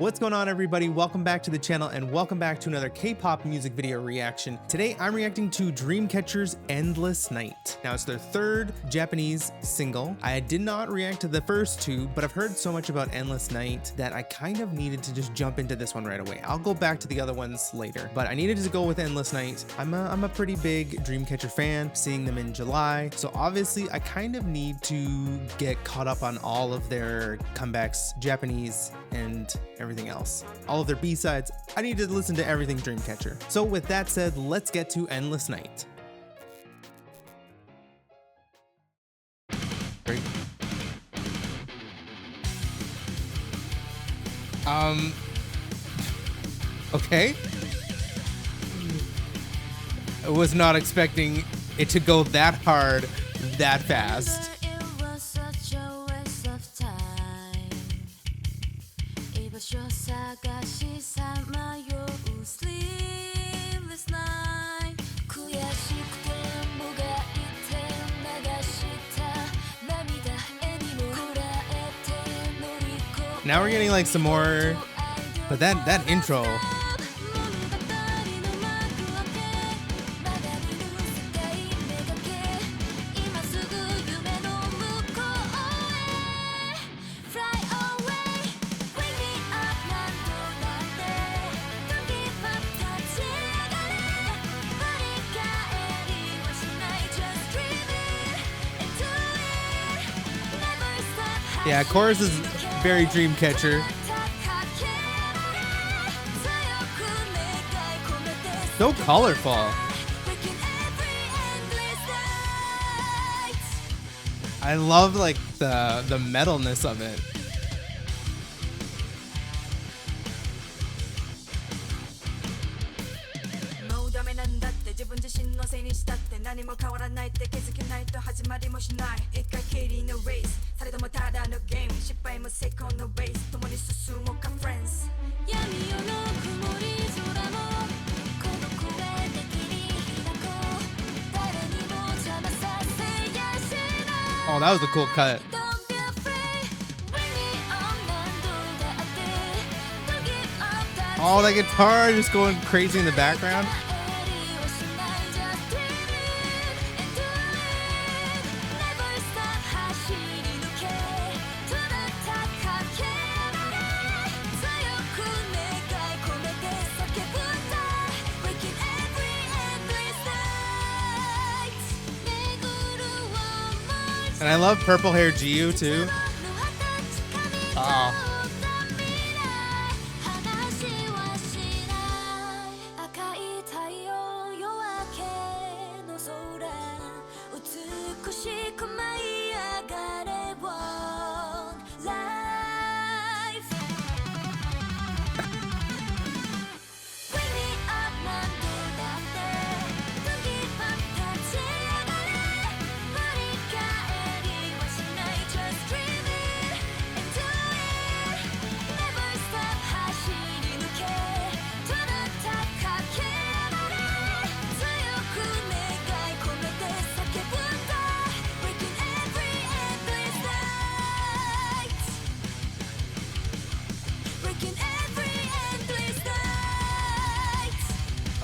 What's going on, everybody? Welcome back to the channel and welcome back to another K-pop music video reaction. Today I'm reacting to DREAMCATCHER's Endless Night. Now it's their third Japanese single. I did not react to the first two, but I've heard so much about Endless Night that I kind of needed to just jump into this one right away. I'll go back to the other ones later, but I needed to go with Endless Night. I'm a pretty big DREAMCATCHER fan, seeing them in July. So obviously I kind of need to get caught up on all of their comebacks, Japanese and everything else. All of their B-sides. I need to listen to everything DREAMCATCHER. So with that said, let's get to Endless Night. Great. Okay. I was not expecting it to go that hard, that fast. Now we're getting like some more, but that intro. Yeah, chorus is very DREAMCATCHER. So colorful. I love like the metalness of it. Oh, that was a cool cut. Oh, that guitar just going crazy in the background. And I love purple hair Jiu too. Oh.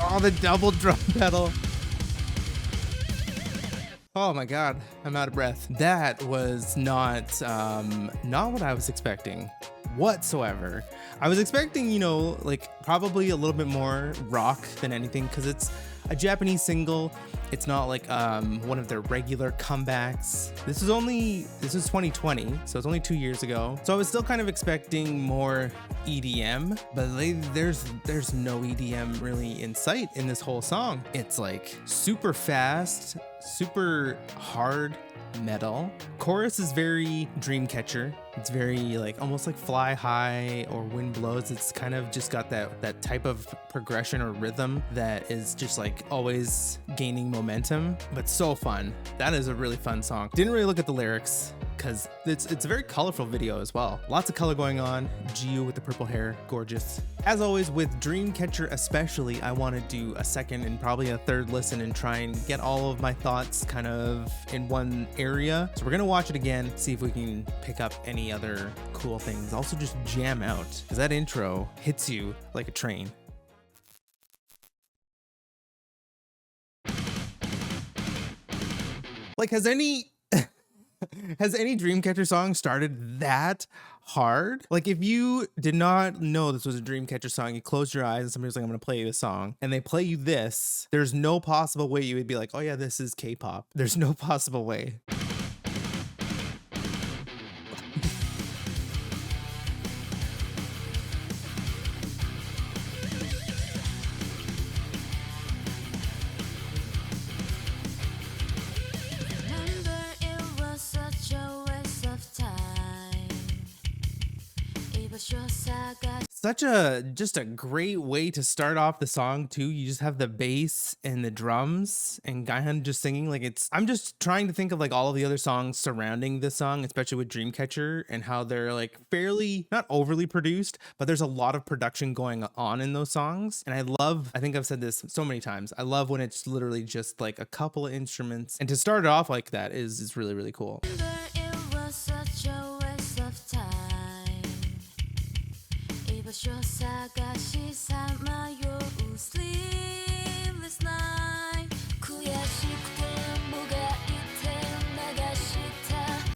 Oh, the double drum pedal. Oh my God, I'm out of breath. That was not what I was expecting whatsoever. I was expecting, you know, like probably a little bit more rock than anything, because it's a Japanese single. It's not like one of their regular comebacks. This is 2020, so it's only 2 years ago. So I was still kind of expecting more EDM, but there's no EDM really in sight in this whole song. It's like super fast, super hard metal. Chorus is very DREAMCATCHER. It's very like almost like Fly High or Wind Blows. It's kind of just got that type of progression or rhythm that is just like always gaining momentum, but so fun. That is a really fun song. Didn't really look at the lyrics. because it's a very colorful video as well. Lots of color going on. Gio with the purple hair, gorgeous. As always with Dreamcatcher especially, I want to do a second and probably a third listen and try and get all of my thoughts kind of in one area. So we're gonna watch it again, see if we can pick up any other cool things. Also just jam out, because that intro hits you like a train. Like, has any Dreamcatcher song started that hard? Like, if you did not know this was a Dreamcatcher song, you closed your eyes and somebody's like, I'm gonna play you this song, and they play you this, there's no possible way you would be like, oh yeah, this is K-pop. There's no possible way. Such just a great way to start off the song too. You just have the bass and the drums and Gaihan just singing. Like, I'm just trying to think of like all of the other songs surrounding this song, especially with Dreamcatcher, and how they're like fairly, not overly produced, but there's a lot of production going on in those songs. And I think I've said this so many times, I love when it's literally just like a couple of instruments, and to start it off like that is really, really cool.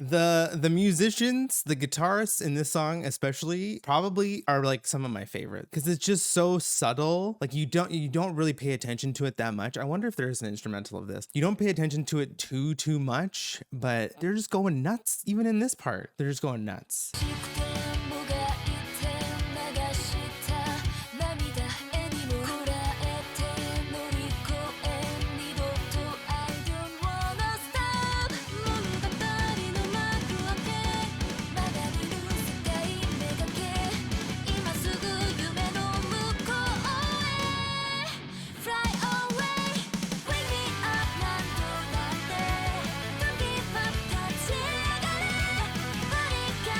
The musicians, the guitarists in this song especially, probably are like some of my favorite, because it's just so subtle. Like, you don't really pay attention to it that much. I wonder if there's an instrumental of this. You don't pay attention to it too much, but they're just going nuts. Even in this part, they're just going nuts.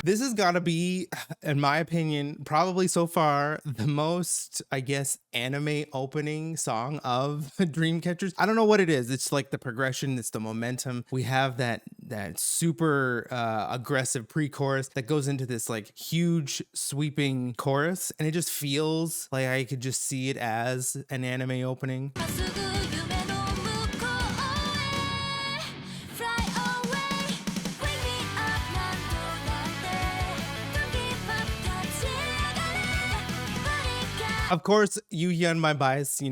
This has got to be, in my opinion, probably so far the most, I guess, anime opening song of Dreamcatchers. I don't know what it is. It's like the progression, it's the momentum. We have that super aggressive pre-chorus that goes into this like huge sweeping chorus, and it just feels like I could just see it as an anime opening. Of course, Yuhyun, my bias, she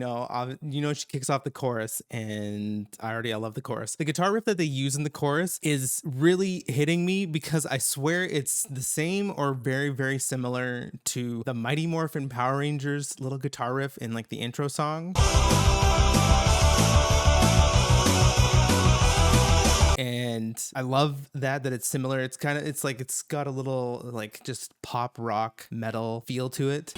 kicks off the chorus, and I love the chorus. The guitar riff that they use in the chorus is really hitting me, because I swear it's the same or very, very similar to the Mighty Morphin Power Rangers little guitar riff in like the intro song. And I love that it's similar. It's got a little like just pop rock metal feel to it.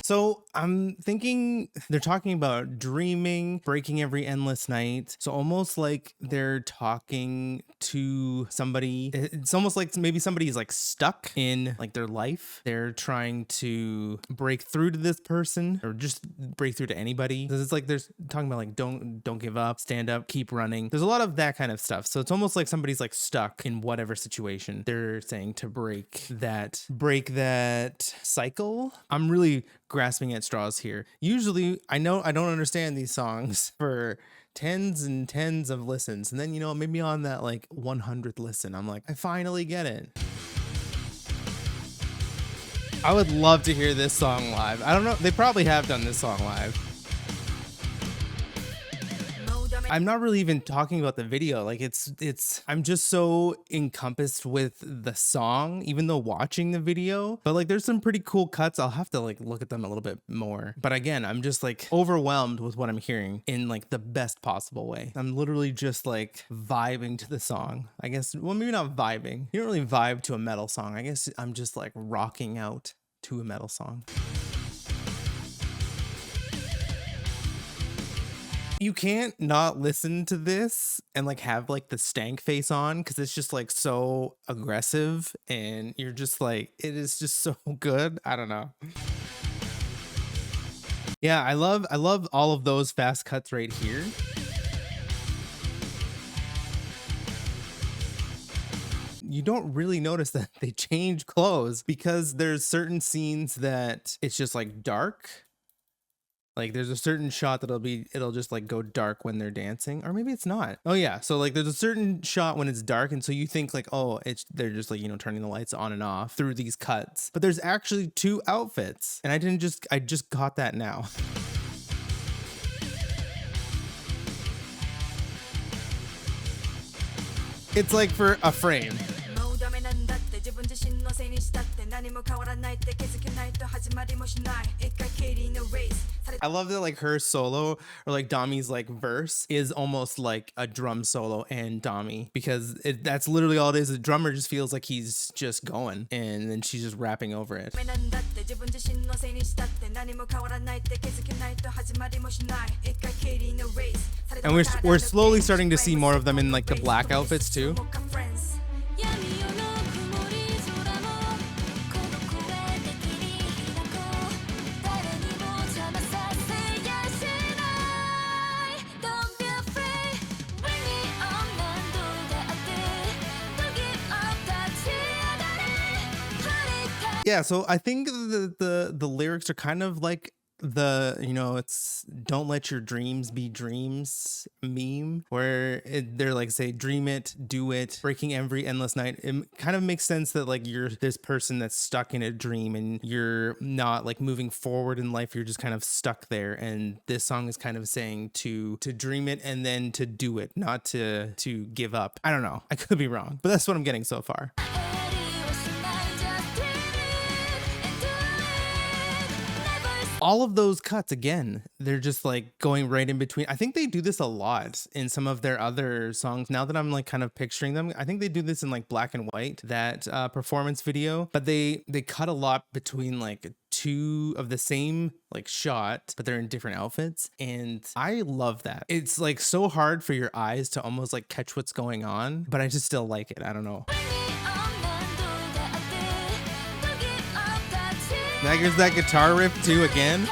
So I'm thinking they're talking about dreaming, breaking every endless night. So almost like they're talking to somebody. It's almost like maybe somebody's like stuck in like their life. They're trying to break through to this person, or just break through to anybody. Because it's like they're talking about like don't give up, stand up, keep running. There's a lot of that kind of stuff. So it's almost like somebody's like stuck in whatever situation. They're saying to break that cycle. I'm really grasping at straws here. Usually I know I don't understand these songs for tens and tens of listens, and then maybe on that like 100th listen I'm like, I finally get it. I would love to hear this song live. I don't know, they probably have done this song live. I'm not really even talking about the video. Like I'm just so encompassed with the song, even though watching the video. But like there's some pretty cool cuts. I'll have to like look at them a little bit more. But again, I'm just like overwhelmed with what I'm hearing in like the best possible way. I'm literally just like vibing to the song. I guess, well, maybe not vibing. You don't really vibe to a metal song. I guess I'm just like rocking out to a metal song. You can't not listen to this and like have like the stank face on, because it's just like so aggressive and you're just like, it is just so good. I don't know. Yeah, I love all of those fast cuts right here. You don't really notice that they change clothes, because there's certain scenes that it's just like dark. Like there's a certain shot it'll just like go dark when they're dancing, or maybe it's not. Oh yeah, so like there's a certain shot when it's dark, and so you think like, oh, they're just like, you know, turning the lights on and off through these cuts. But there's actually two outfits, and I just got that now. It's like for a frame. I love that like her solo, or like Dami's like verse, is almost like a drum solo and Dami, because that's literally all it is. The drummer just feels like he's just going, and then she's just rapping over it. And we're slowly starting to see more of them in like the black outfits too. Yeah, so I think the lyrics are kind of like the, you know, it's "don't let your dreams be dreams" meme, where they're like, say, dream it, do it, breaking every endless night. It kind of makes sense that like you're this person that's stuck in a dream and you're not like moving forward in life. You're just kind of stuck there. And this song is kind of saying to dream it and then to do it, not to give up. I don't know. I could be wrong, but that's what I'm getting so far. All of those cuts, again, they're just like going right in between. I think they do this a lot in some of their other songs. Now that I'm like kind of picturing them, I think they do this in like Black and White, that performance video, but they cut a lot between like two of the same like shot, but they're in different outfits. And I love that. It's like so hard for your eyes to almost like catch what's going on, but I just still like it. I don't know. There's that guitar riff too again.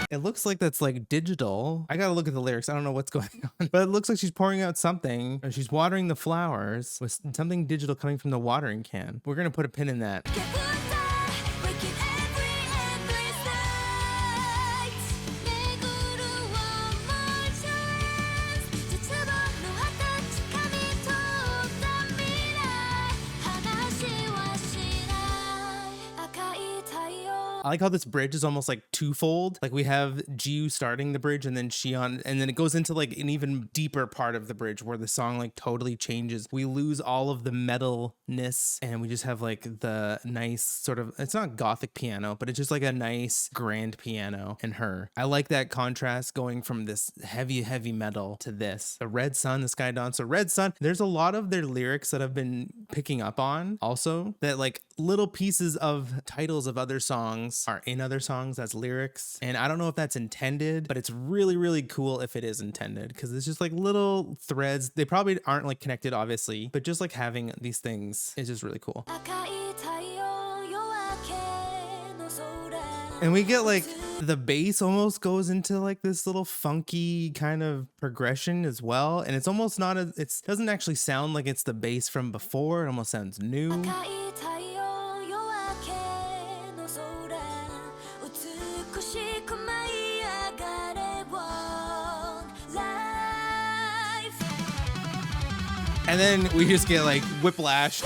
It looks like that's like digital. I gotta look at the lyrics. I don't know what's going on, but it looks like she's pouring out something, or she's watering the flowers with something digital coming from the watering can. We're gonna put a pin in that. I like how this bridge is almost like twofold. Like we have Jiu starting the bridge, and then Shion, and then it goes into like an even deeper part of the bridge where the song like totally changes. We lose all of the metalness, and we just have like the nice sort of, it's not gothic piano, but it's just like a nice grand piano in her. I like that contrast going from this heavy metal to this. The Red Sun, the Sky Dawn. So Red Sun, there's a lot of their lyrics that I've been picking up on also, that like little pieces of titles of other songs are in other songs as lyrics. And I don't know if that's intended, but it's really, really cool if it is intended, because it's just like little threads. They probably aren't like connected, obviously, but just like having these things is just really cool. And we get like the bass almost goes into like this little funky kind of progression as well. And it's almost not as, it doesn't actually sound like it's the bass from before. It almost sounds new. And then we just get like whiplashed.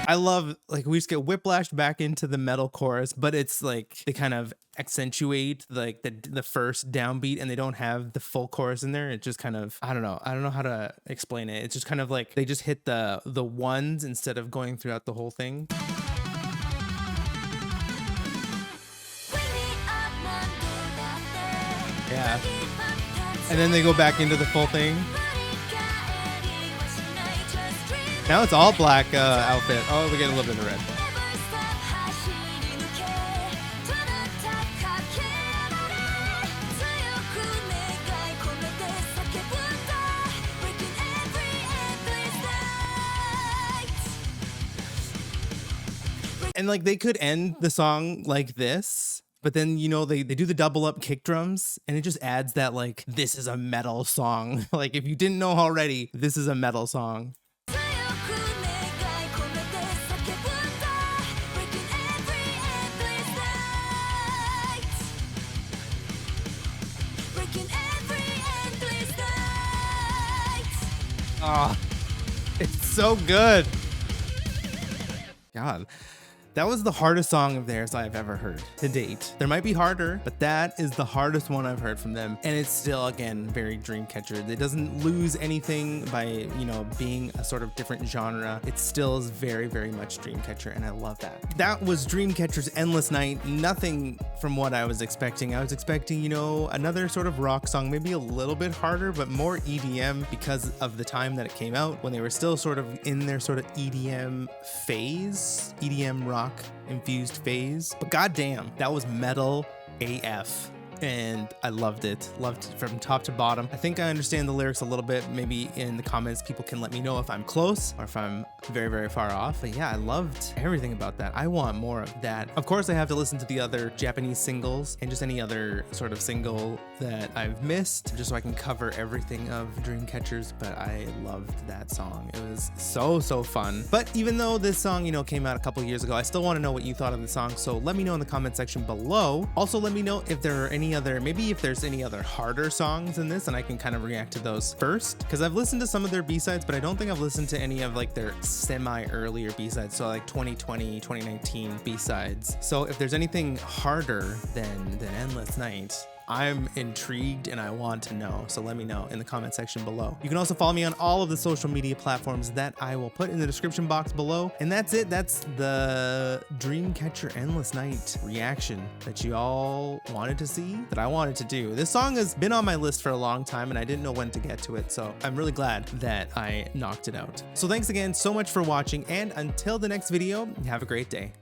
I love, like, we just get whiplashed back into the metal chorus, but it's like they kind of accentuate like the first downbeat and they don't have the full chorus in there. It just kind of, I don't know how to explain it. It's just kind of like they just hit the ones instead of going throughout the whole thing. Yeah. And then they go back into the full thing. Now it's all black outfit. Oh, we get a little bit of red. And like they could end the song like this, but then, you know, they do the double up kick drums and it just adds that like, this is a metal song. Like if you didn't know already, this is a metal song. Oh, it's so good. God. That was the hardest song of theirs I've ever heard to date. There might be harder, but that is the hardest one I've heard from them. And it's still, again, very Dreamcatcher. It doesn't lose anything by, you know, being a sort of different genre. It still is very, very much Dreamcatcher, and I love that. That was Dreamcatcher's Endless Night. Nothing from what I was expecting. I was expecting, you know, another sort of rock song, maybe a little bit harder, but more EDM because of the time that it came out, when they were still sort of in their sort of EDM phase, EDM rock infused phase. But goddamn, that was metal AF. And I loved it from top to bottom. I think I understand the lyrics a little bit. Maybe in the comments people can let me know if I'm close or if I'm very, very far off. But yeah, I loved everything about that. I want more of that. Of course, I have to listen to the other Japanese singles and just any other sort of single that I've missed, just so I can cover everything of Dreamcatchers. But I loved that song. It was so, so fun. But even though this song, you know, came out a couple years ago, I still want to know what you thought of the song. So let me know in the comment section below. Also, let me know if there are any other, maybe if there's any other harder songs in this, and I can kind of react to those first, because I've listened to some of their B-sides, but I don't think I've listened to any of like their semi earlier B-sides, so like 2020, 2019 B-sides. So if there's anything harder than Endless Night, I'm intrigued and I want to know. So let me know in the comment section below. You can also follow me on all of the social media platforms that I will put in the description box below. And that's it. That's the Dreamcatcher Endless Night reaction that you all wanted to see, that I wanted to do. This song has been on my list for a long time and I didn't know when to get to it. So I'm really glad that I knocked it out. So thanks again so much for watching, and until the next video, have a great day.